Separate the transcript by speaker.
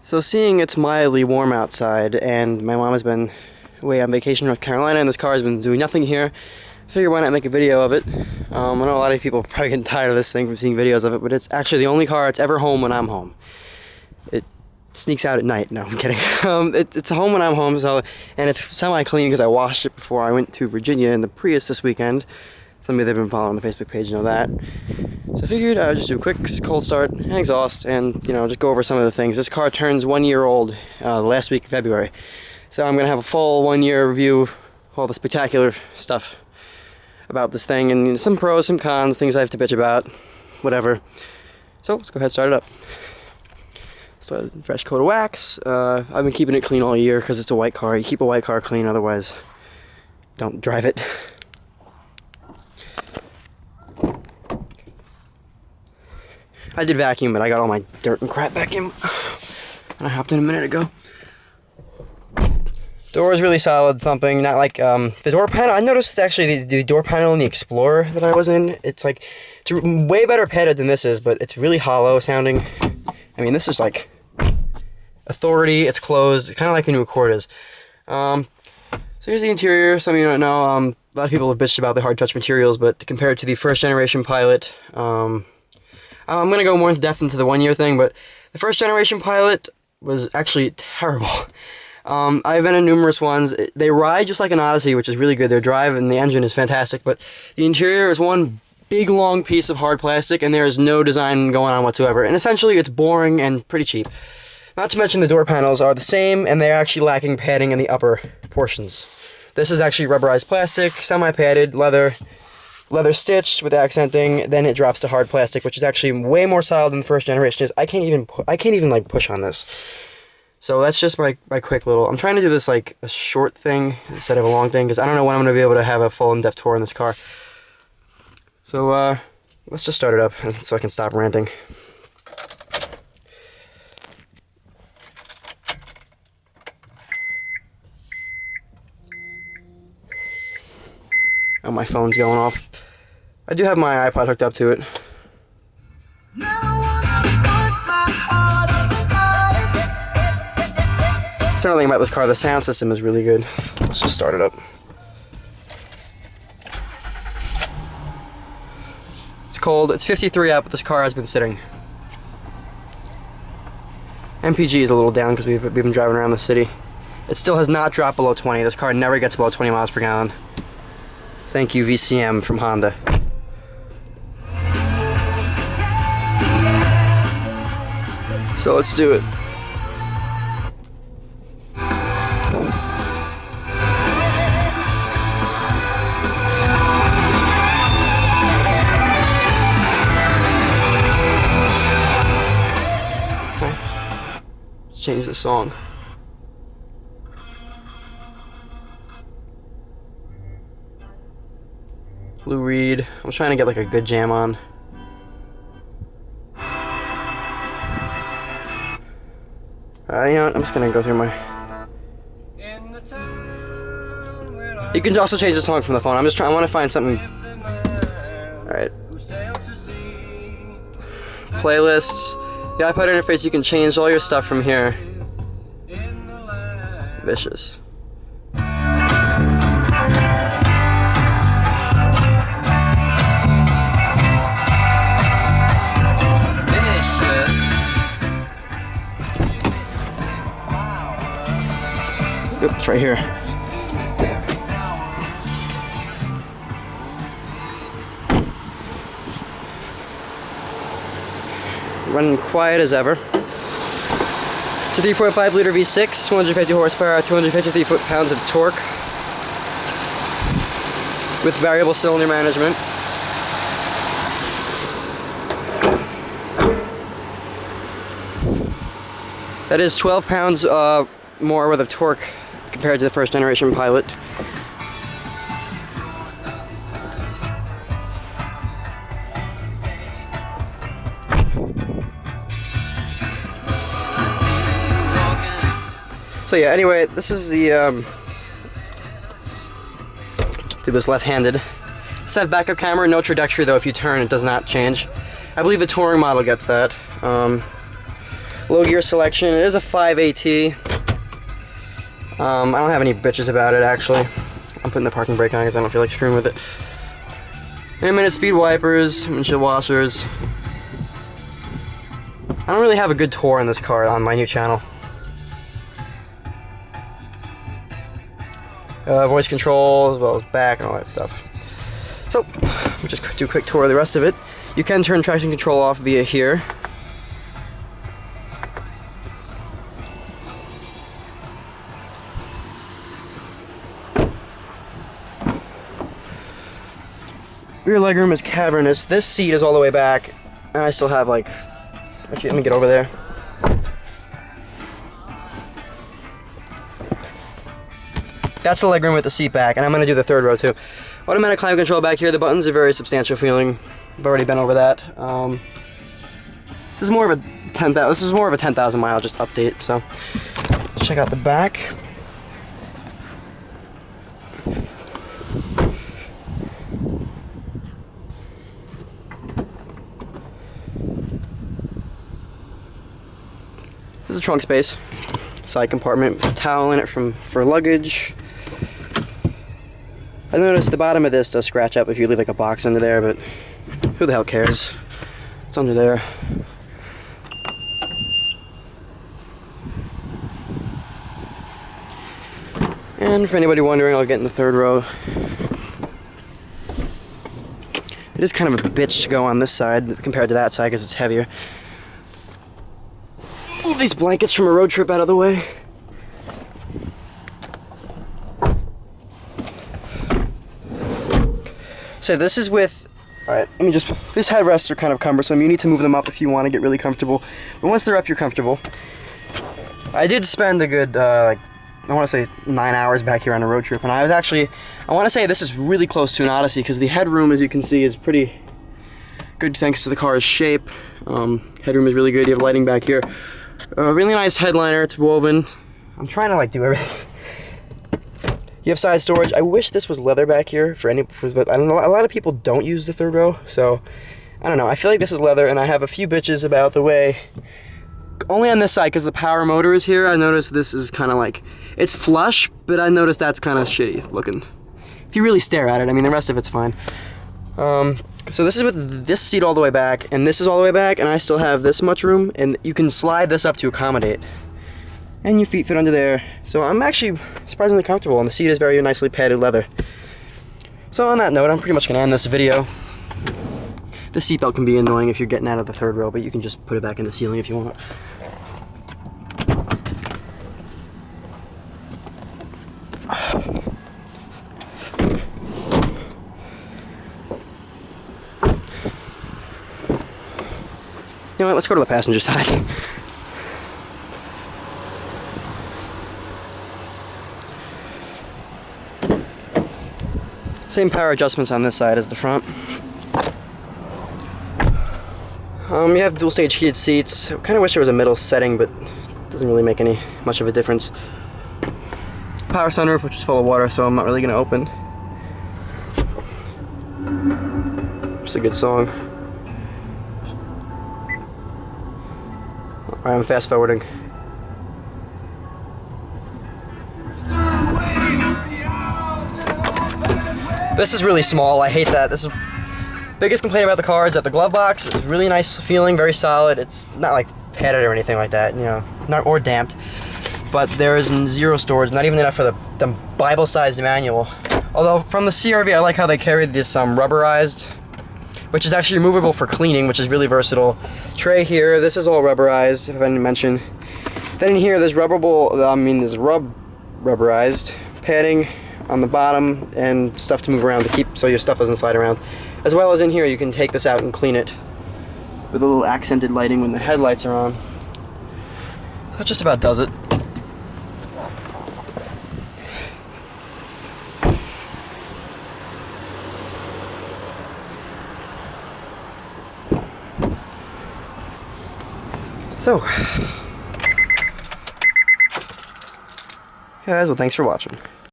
Speaker 1: So seeing it's mildly warm outside and my mom has been away on vacation in North Carolina and this car has been doing nothing here, I figured why not make a video of it. I know a lot of people are probably getting tired of this thing from seeing videos of it, but it's actually the only car that's ever home when I'm home. It sneaks out at night. No, I'm kidding. It's home when I'm home, and it's semi-clean because I washed it before I went to Virginia in the Prius this weekend. Some of you that have been following the Facebook page know that. So I figured I would just do a quick cold start and exhaust and, just go over some of the things. This car turns 1 year old last week of February. So I'm going to have a full 1 year review, all the spectacular stuff about this thing, and some pros, some cons, things I have to bitch about, whatever. So let's go ahead and start it up. So a fresh coat of wax. I've been keeping it clean all year because it's a white car. You keep a white car clean, otherwise don't drive it. I did vacuum, but I got all my dirt and crap back in. And I hopped in a minute ago. Door is really solid, thumping, not like the door panel. I noticed actually the door panel in the Explorer that I was in, it's way better padded than this is, but it's really hollow sounding. I mean, this is like Authority, it's closed, kind of like the new Accord is. So here's the interior. Some of you don't know, a lot of people have bitched about the hard touch materials, but compared to the first generation Pilot, I'm going to go more in depth into the 1 year thing, but the first generation Pilot was actually terrible. I've been in numerous ones. They ride just like an Odyssey, which is really good. Their drive and the engine is fantastic, but the interior is one big long piece of hard plastic, and there is no design going on whatsoever. And essentially, it's boring and pretty cheap. Not to mention the door panels are the same, and they're actually lacking padding in the upper portions. This is actually rubberized plastic, semi-padded, leather stitched with accenting. Then it drops to hard plastic, which is actually way more solid than the first generation is. I can't even like push on this. So that's just my quick little. I'm trying to do this like a short thing instead of a long thing because I don't know when I'm going to be able to have a full in-depth tour on this car. So let's just start it up so I can stop ranting. Oh, my phone's going off. I do have my iPod hooked up to it. Another thing about this car, the sound system is really good. Let's just start it up. It's cold. It's 53 out, but this car has been sitting. MPG is a little down because we've been driving around the city. It still has not dropped below 20. This car never gets below 20 miles per gallon. Thank you, VCM from Honda. So let's do it. Change the song. Lou Reed. I'm trying to get like a good jam on. You know what? I'm just gonna go through my. You can also change the song from the phone. I'm just trying. I want to find something. All right. Playlists. The iPod interface, you can change all your stuff from here. Vicious. Yep, it's right here. Running quiet as ever. It's a 3.5 liter V6, 250 horsepower, 253 foot-pounds of torque with variable cylinder management. That is 12 pounds more worth of torque compared to the first generation Pilot. So yeah, anyway, this is the, do this left-handed. This has backup camera, no trajectory though. If you turn, it does not change. I believe the touring model gets that. Low gear selection. It is a 5 AT. I don't have any bitches about it, actually. I'm putting the parking brake on because I don't feel like screwing with it. Intermittent speed wipers, windshield washers. I don't really have a good tour on this car on my new channel. Voice control, as well as back and all that stuff. So, we'll just do a quick tour of the rest of it. You can turn traction control off via here. Rear legroom is cavernous. This seat is all the way back, and I still have like, actually let me get over there. That's the legroom with the seat back, and I'm gonna do the third row too. Automatic climate control back here. The buttons are very substantial feeling. I've already been over that. This is more of a 10,000 mile just update. So let's check out the back. This is a trunk space, side compartment, a towel in it for luggage. I noticed the bottom of this does scratch up if you leave like a box under there, but who the hell cares? It's under there. And for anybody wondering, I'll get in the third row. It is kind of a bitch to go on this side compared to that side because it's heavier. Move these blankets from a road trip out of the way. So this is with, alright, let me just, these headrests are kind of cumbersome. You need to move them up if you want to get really comfortable. But once they're up, you're comfortable. I did spend a good, like, I want to say 9 hours back here on a road trip. And I was actually, I want to say this is really close to an Odyssey because the headroom, as you can see, is pretty good thanks to the car's shape. Headroom is really good. You have lighting back here. Really nice headliner. It's woven. I'm trying to like do everything. You have side storage. I wish this was leather back here for any, but I don't know. A lot of people don't use the third row, so I don't know. I feel like this is leather, and I have a few bitches about the way. Only on this side because the power motor is here. I noticed this is kind of like it's flush, but I noticed that's kind of shitty looking. If you really stare at it, I mean the rest of it's fine. So this is with this seat all the way back, and this is all the way back, and I still have this much room, and you can slide this up to accommodate. And your feet fit under there. So I'm actually surprisingly comfortable, and the seat is very nicely padded leather. So on that note, I'm pretty much gonna end this video. The seatbelt can be annoying if you're getting out of the third row, but you can just put it back in the ceiling if you want. You know what, let's go to the passenger side. Same power adjustments on this side as the front. You have dual stage heated seats. I kind of wish there was a middle setting, but it doesn't really make much of a difference. Power sunroof, which is full of water, so I'm not really going to open. It's a good song. Alright, I'm fast forwarding. This is really small. I hate that. This is biggest complaint about the car is that the glove box is really nice feeling, very solid. It's not like padded or anything like that, you know, not or damped. But there is zero storage, not even enough for the Bible-sized manual. Although from the CRV, I like how they carried this rubberized, which is actually removable for cleaning, which is really versatile. Tray here, this is all rubberized, if I didn't mention. Then in here, there's rubberized padding on the bottom and stuff to move around to keep so your stuff doesn't slide around. As well as in here, you can take this out and clean it with a little accented lighting when the headlights are on. So that just about does it. So, guys, well, thanks for watching.